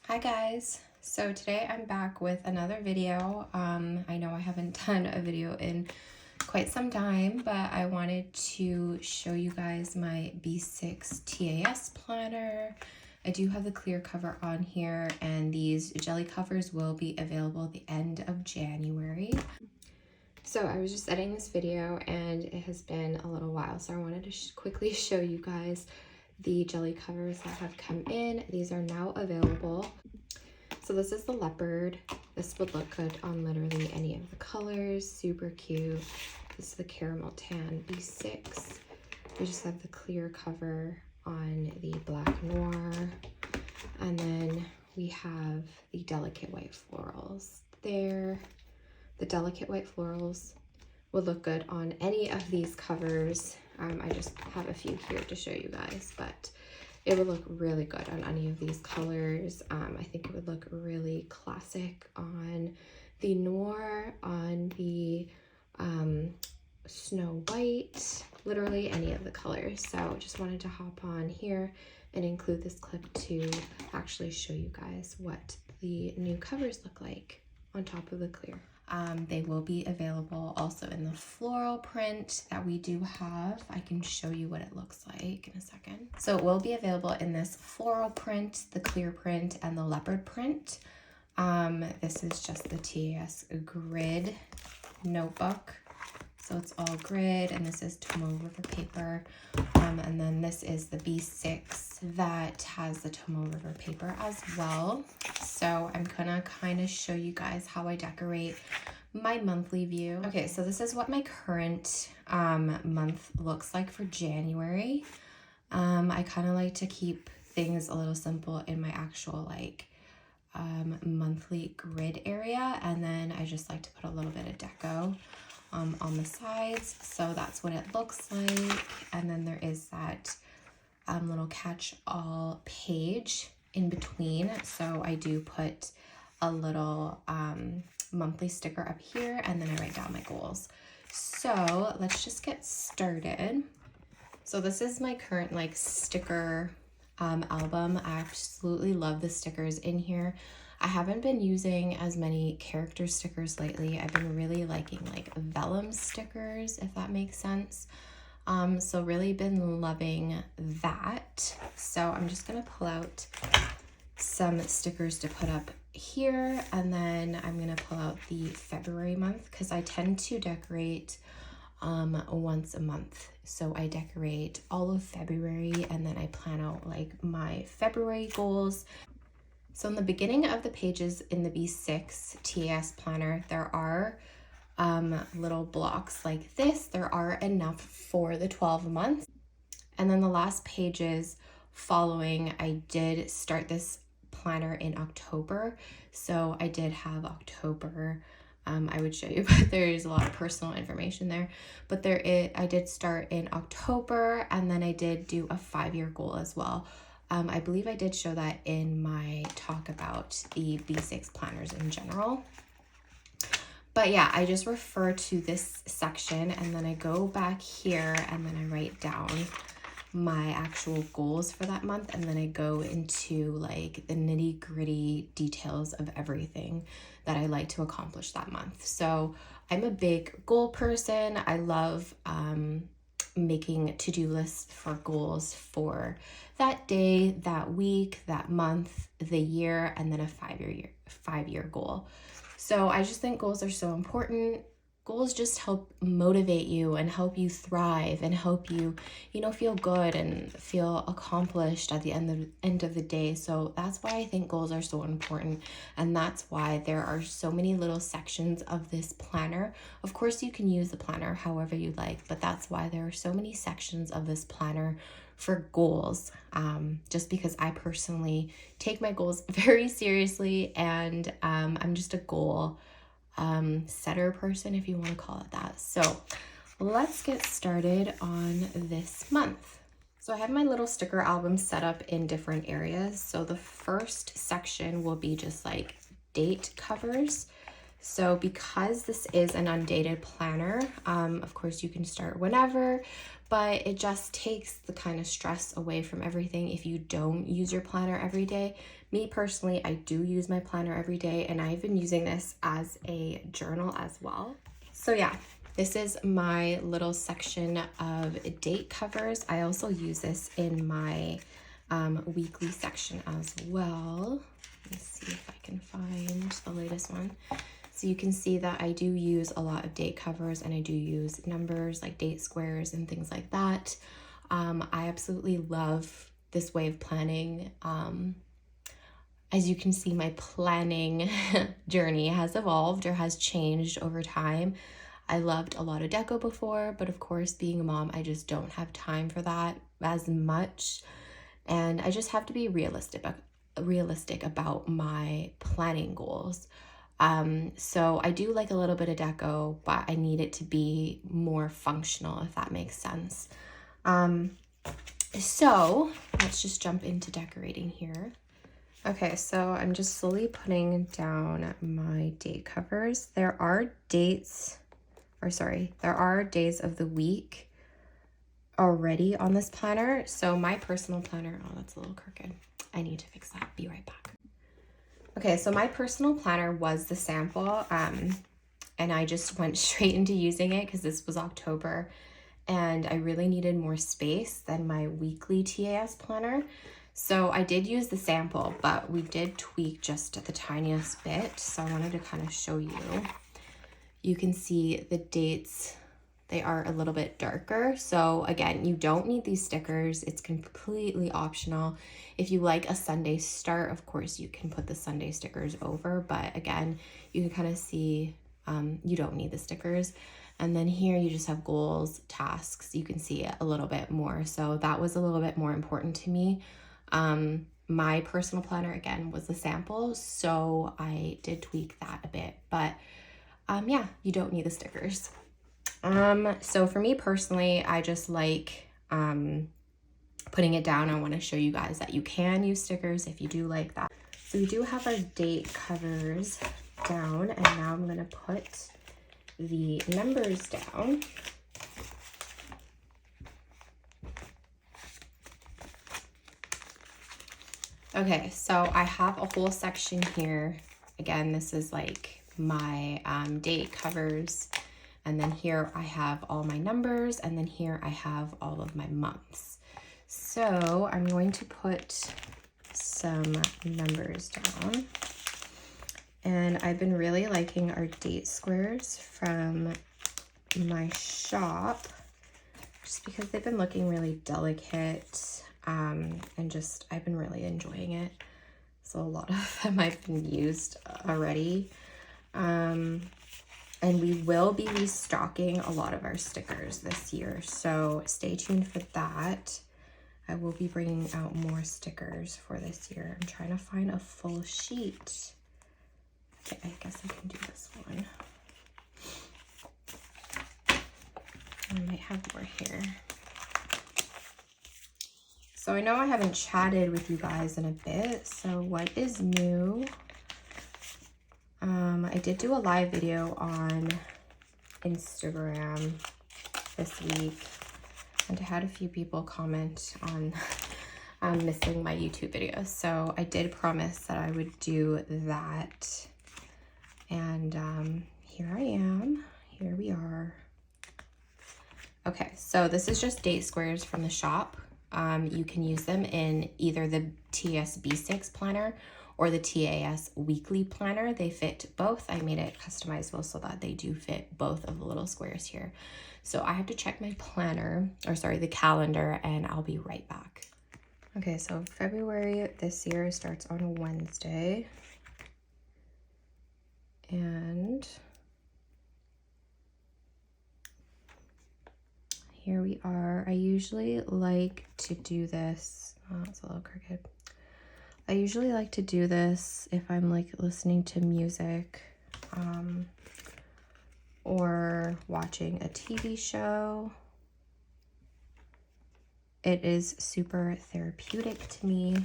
Hi guys, so today I'm back with another video. I know I haven't done a video in quite some time, but I wanted to show you guys my B6 TAS planner. I do have the clear cover on here, and these jelly covers will be available at the end of January. So I was just editing this video and it has been a little while, so I wanted to quickly show you guys the jelly covers that have come in. These are now available. So this is the leopard. This would look good on literally any of the colors. Super cute. This is the caramel tan B6. We just have the clear cover on the black noir. And then we have the delicate white florals there. The delicate white florals would look good on any of these covers. I just have a few here to show you guys, but it would look really good on any of these colors. I think it would look really classic on the noir, on the snow white, literally any of the colors. So just wanted to hop on here and include this clip to actually show you guys what the new covers look like on top of the clear. They will be available also in the floral print that we do have. I can show you what it looks like in a second. So it will be available in this floral print, the clear print, and the leopard print. This is just the TAS grid notebook. So it's all grid, and this is Tomo River paper. And then this is the B6 that has the Tomo River paper as well. So I'm gonna kind of show you guys how I decorate my monthly view. Okay, so this is what my current month looks like for January. I kind of like to keep things a little simple in my actual monthly grid area, and then I just like to put a little bit of deco on the sides. So that's what it looks like. And then there is that little catch-all page in between. So I do put a little monthly sticker up here, and then I write down my goals. So let's just get started. So this is my current sticker album. I absolutely love the stickers in here. I haven't been using as many character stickers lately. I've been really liking vellum stickers, if that makes sense. So really been loving that. So I'm just gonna pull out some stickers to put up here, and then I'm gonna pull out the February month because I tend to decorate once a month. So I decorate all of February, and then I plan out my February goals. So in the beginning of the pages in the B6 TAS planner, there are little blocks like this. There are enough for the 12 months. And then the last pages following, I did start this planner in October. So I did have October. I would show you, but there's a lot of personal information there. But I did start in October, and then I did do a 5-year goal as well. I believe I did show that in my talk about the B6 planners in general. But yeah, I just refer to this section, and then I go back here, and then I write down my actual goals for that month, and then I go into the nitty-gritty details of everything that I like to accomplish that month. So I'm a big goal person. I love making to-do lists for goals for that day, that week, that month, the year, and then a 5-year goal. So I just think goals are so important. Goals just help motivate you and help you thrive and help you, feel good and feel accomplished at the end of the day. So that's why I think goals are so important. And that's why there are so many little sections of this planner. Of course, you can use the planner however you like, but that's why there are so many sections of this planner for goals, just because I personally take my goals very seriously, and I'm just a goal setter person, if you want to call it that. So let's get started on this month. So I have my little sticker album set up in different areas. So the first section will be just date covers. So because this is an undated planner, of course you can start whenever, but it just takes the kind of stress away from everything if you don't use your planner every day. Me personally, I do use my planner every day, and I've been using this as a journal as well. So yeah, this is my little section of date covers. I also use this in my weekly section as well. Let's see if I can find the latest one. So you can see that I do use a lot of date covers, and I do use numbers like date squares and things like that. I absolutely love this way of planning. As you can see, my planning journey has evolved or has changed over time. I loved a lot of deco before, but of course, being a mom, I just don't have time for that as much. And I just have to be realistic about my planning goals. So I do like a little bit of deco, but I need it to be more functional, if that makes sense. So let's just jump into decorating here. Okay, so I'm just slowly putting down my date covers. There are days of the week already on this planner. So my personal planner, oh, that's a little crooked. I need to fix that. Be right back. Okay, so my personal planner was the sample, and I just went straight into using it because this was October, and I really needed more space than my weekly TAS planner. So I did use the sample, but we did tweak just the tiniest bit. So I wanted to kind of show you. You can see the dates, they are a little bit darker. So again, you don't need these stickers. It's completely optional. If you like a Sunday start, of course you can put the Sunday stickers over, but again, you can kind of see you don't need the stickers. And then here you just have goals, tasks. You can see it a little bit more. So that was a little bit more important to me. My personal planner, again, was the sample, so I did tweak that a bit, but yeah, you don't need the stickers. So for me personally, I just like putting it down. I want to show you guys that you can use stickers if you do like that. So we do have our date covers down, and now I'm going to put the numbers down. Okay, so I have a whole section here. Again, this is like my date covers. And then here I have all my numbers, and then here I have all of my months. So I'm going to put some numbers down. And I've been really liking our date squares from my shop, just because they've been looking really delicate. And just, I've been really enjoying it. So a lot of them I've been used already. And we will be restocking a lot of our stickers this year. So stay tuned for that. I will be bringing out more stickers for this year. I'm trying to find a full sheet. Okay, I guess I can do this one. I might have more here. So I know I haven't chatted with you guys in a bit, so what is new? I did do a live video on Instagram this week, and I had a few people comment on missing my YouTube videos. So I did promise that I would do that, and here I am. Here we are. Okay, so this is just date squares from the shop. You can use them in either the TAS B6 planner or the TAS weekly planner. They fit both. I made it customizable so that they do fit both of the little squares here. So I have to check my planner, or sorry, the calendar, and I'll be right back. Okay, so February this year starts on a Wednesday. And here we are. I usually like to do this. Oh, it's a little crooked. I usually like to do this if I'm like listening to music or watching a TV show. It is super therapeutic to me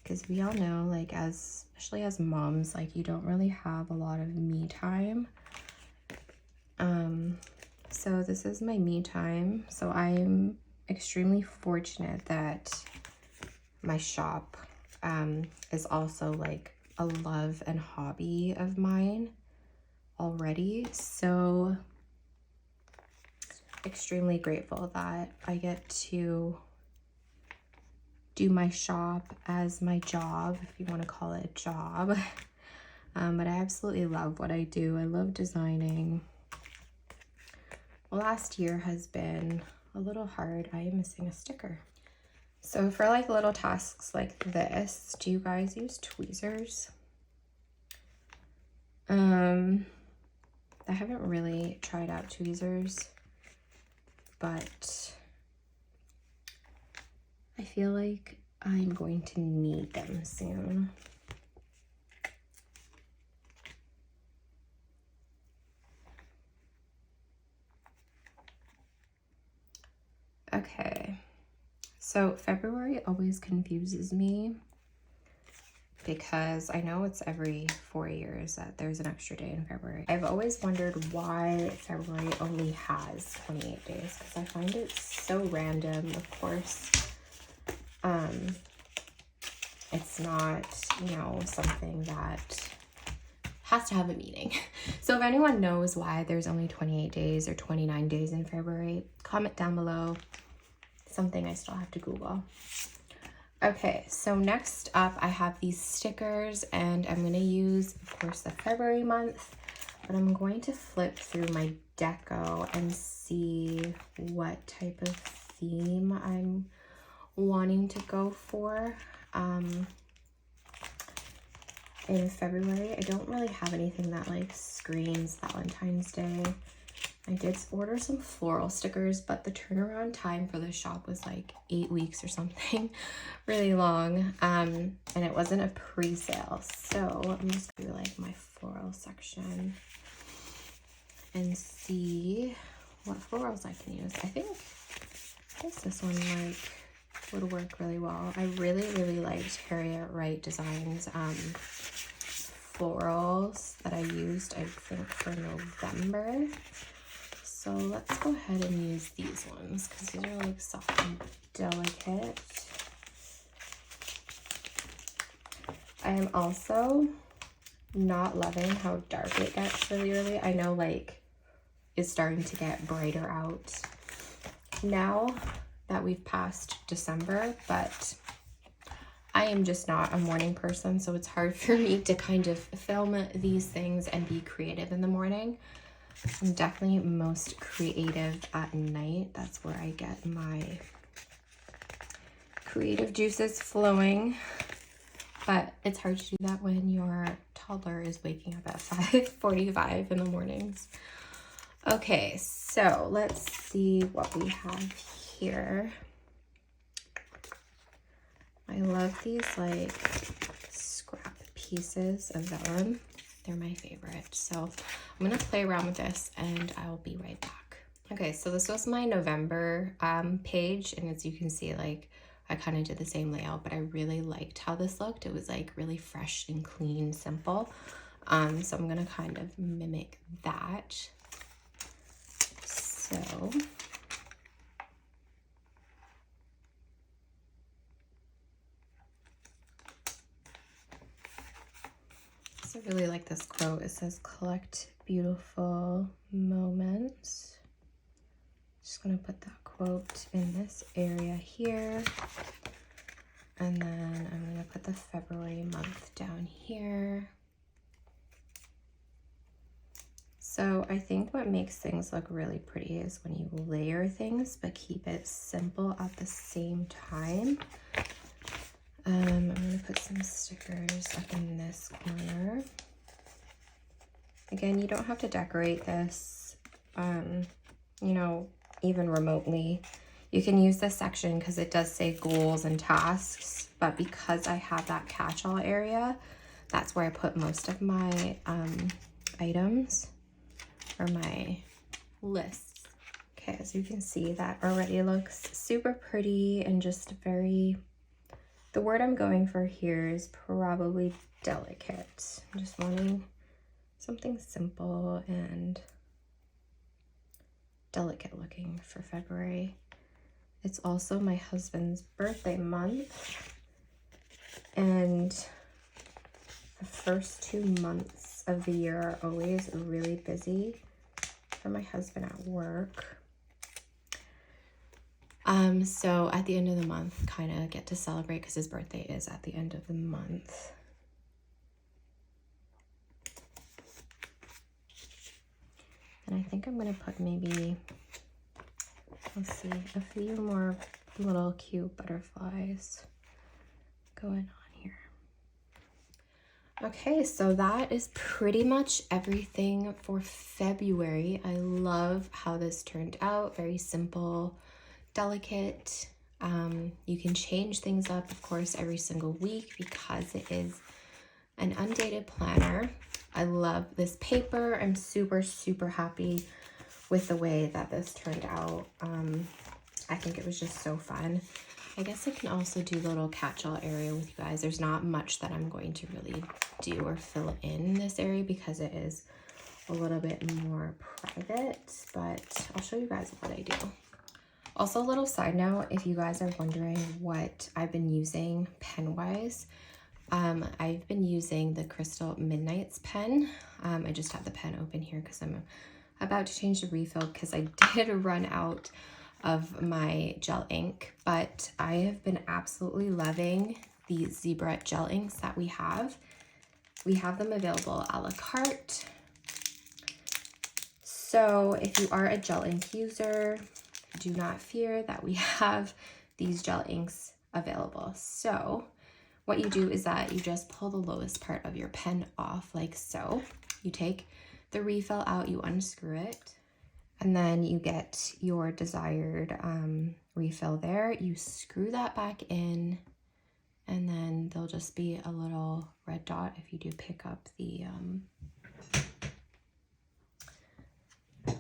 because we all know, like, especially as moms, like, you don't really have a lot of me time. So this is my me time. So I'm extremely fortunate that my shop is also like a love and hobby of mine already. So extremely grateful that I get to do my shop as my job, if you want to call it a job. But I absolutely love what I do. I love designing. Last year has been a little hard. I am missing a sticker. So for like little tasks like this, do you guys use tweezers? I haven't really tried out tweezers, but I feel like I'm going to need them soon. Okay, so February always confuses me because I know it's every 4 years that there's an extra day in February. I've always wondered why February only has 28 days because I find it so random. Of course, it's not, you know, something that has to have a meaning. So if anyone knows why there's only 28 days or 29 days in February, comment down below. Something I still have to Google. Okay, so next up I have these stickers, and I'm going to use, of course, the February month, but I'm going to flip through my deco and see what type of theme I'm wanting to go for. In February, I don't really have anything that like screams Valentine's Day. I did order some floral stickers, but the turnaround time for the shop was like 8 weeks or something, really long. And it wasn't a pre-sale. So I'm just gonna do like my floral section and see what florals I can use. I guess this one like would work really well. I really liked Harriet Wright Designs florals that I used, I think, for November. So let's go ahead and use these ones because these are like soft and delicate. I am also not loving how dark it gets really early. I know like it's starting to get brighter out now that we've passed December, but I am just not a morning person, so it's hard for me to kind of film these things and be creative in the morning. I'm definitely most creative at night. That's where I get my creative juices flowing. But it's hard to do that when your toddler is waking up at 5:45 in the mornings. Okay, so let's see what we have here. I love these like scrap pieces of vellum. They're my favorite. So I'm gonna play around with this and I'll be right back. Okay, so this was my November page, and as you can see, like I kind of did the same layout, but I really liked how this looked. It was like really fresh and clean, simple. So I'm gonna kind of mimic that. So I really like this quote. It says, "Collect beautiful moments." Just gonna put that quote in this area here. And then I'm gonna put the February month down here. So I think what makes things look really pretty is when you layer things, but keep it simple at the same time. I'm gonna put some stickers up in this corner. Again, you don't have to decorate this, you know, even remotely. You can use this section because it does say goals and tasks, but because I have that catch-all area, that's where I put most of my items or my lists. Okay, as you can see, that already looks super pretty and just very, the word I'm going for here is probably delicate. I'm just wanting something simple and delicate looking for February. It's also my husband's birthday month, and the first 2 months of the year are always really busy for my husband at work. So at the end of the month, kind of get to celebrate because his birthday is at the end of the month. And I think I'm gonna put maybe, let's see, a few more little cute butterflies going on here. Okay, so that is pretty much everything for February. I love how this turned out. Very simple, delicate. You can change things up, of course, every single week because it is an undated planner. I love this paper. I'm super, super happy with the way that this turned out. I think it was just so fun. I guess I can also do the little catch-all area with you guys. There's not much that I'm going to really do or fill in this area because it is a little bit more private, but I'll show you guys what I do. Also, a little side note, if you guys are wondering what I've been using pen-wise, I've been using the Crystal Midnights pen. I just have the pen open here because I'm about to change the refill because I did run out of my gel ink, but I have been absolutely loving the zebra gel inks that we have. We have them available a la carte. So if you are a gel ink user, do not fear that we have these gel inks available. So what you do is that you just pull the lowest part of your pen off like so. You take the refill out, you unscrew it, and then you get your desired refill there. You screw that back in, and then there'll just be a little red dot if you do pick up the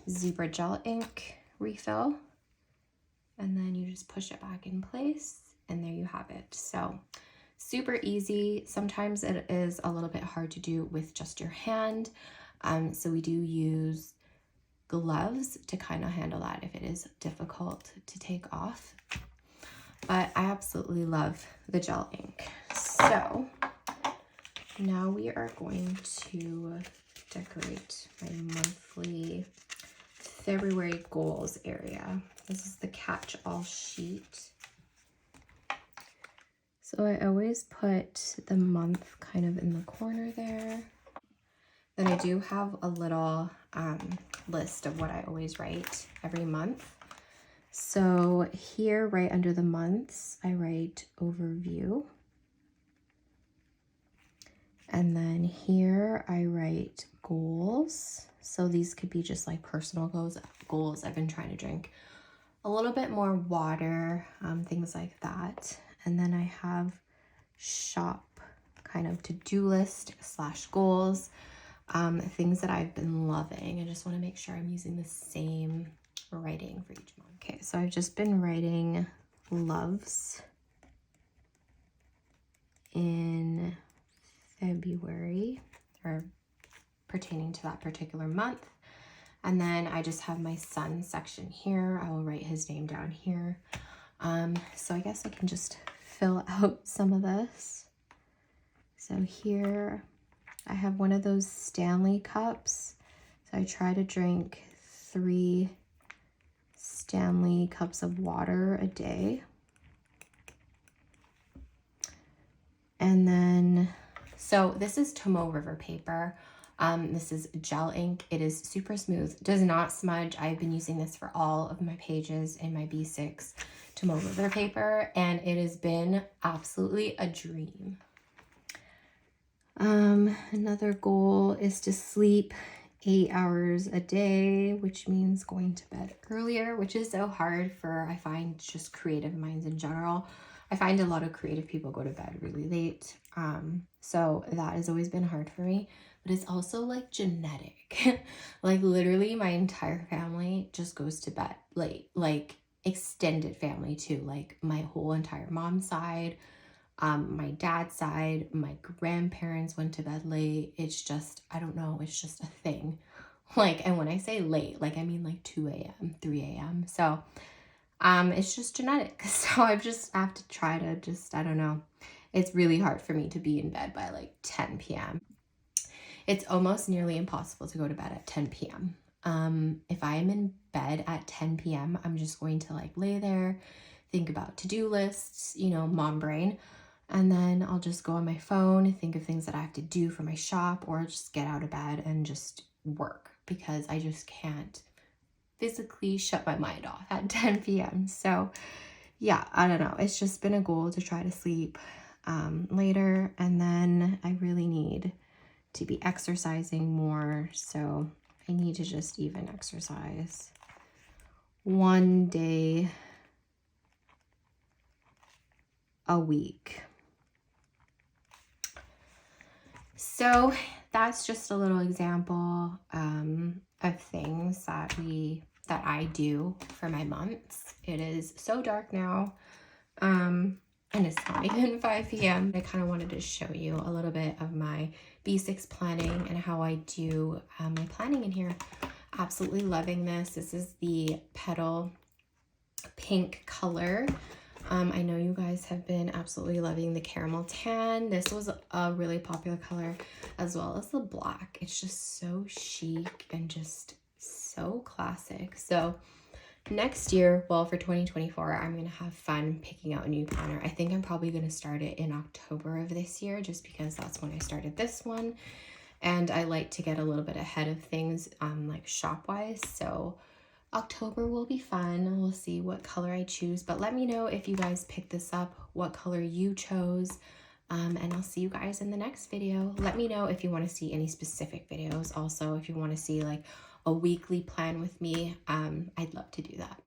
zebra gel ink refill. And then you just push it back in place, and there you have it. So super easy. Sometimes it is a little bit hard to do with just your hand. So we do use gloves to kind of handle that if it is difficult to take off. But I absolutely love the gel ink. So now we are going to decorate my monthly February goals area. This is the catch-all sheet. So I always put the month kind of in the corner there. Then I do have a little list of what I always write every month. So here, right under the months, I write overview. And then here I write goals. So these could be just like personal goals. I've been trying to drink a little bit more water, things like that. And then I have shop, kind of to-do list / goals, things that I've been loving. I just want to make sure I'm using the same writing for each month. Okay, so I've just been writing loves in February, or pertaining to that particular month. And then I just have my son section here. I will write his name down here. So I guess I can just fill out some of this. So here I have one of those Stanley cups. So I try to drink 3 Stanley cups of water a day. And then, so this is Tomoe River paper. This is gel ink. It is super smooth, does not smudge. I've been using this for all of my pages in my B6 Tomoe River paper, and it has been absolutely a dream. Another goal is to sleep 8 hours a day, which means going to bed earlier, which is so hard for, I find, just creative minds in general. I find a lot of creative people go to bed really late. So that has always been hard for me, but it's also like genetic. Like literally my entire family just goes to bed late, like extended family too, like my whole entire mom's side, my dad's side, my grandparents went to bed late. It's just, I don't know, it's just a thing. Like, and when I say late, like, I mean like 2 a.m., 3 a.m. So, it's just genetic. So I just have to try to just, I don't know. It's really hard for me to be in bed by like 10 p.m. It's almost nearly impossible to go to bed at 10 p.m. If I am in bed at 10 p.m., I'm just going to like lay there, think about to-do lists, you know, mom brain. And then I'll just go on my phone, think of things that I have to do for my shop, or just get out of bed and just work because I just can't physically shut my mind off at 10 p.m. So yeah, I don't know. It's just been a goal to try to sleep later, and then I really need to be exercising more. So I need to just even exercise one day a week. So that's just a little example of things that I do for my months. It is so dark now, and it's not even 5 p.m. I kind of wanted to show you a little bit of my B6 planning and how I do my planning in here. Absolutely loving this. This is the Petal pink color. I know you guys have been absolutely loving the caramel tan. This was a really popular color, as well as the black. It's just so chic and just so classic. So next year, well, for 2024, I'm going to have fun picking out a new planner. I think I'm probably going to start it in October of this year, just because that's when I started this one. And I like to get a little bit ahead of things, like shop-wise. So October will be fun. We'll see what color I choose, but let me know if you guys picked this up, what color you chose, and I'll see you guys in the next video. Let me know if you want to see any specific videos. Also, if you want to see like a weekly plan with me, I'd love to do that.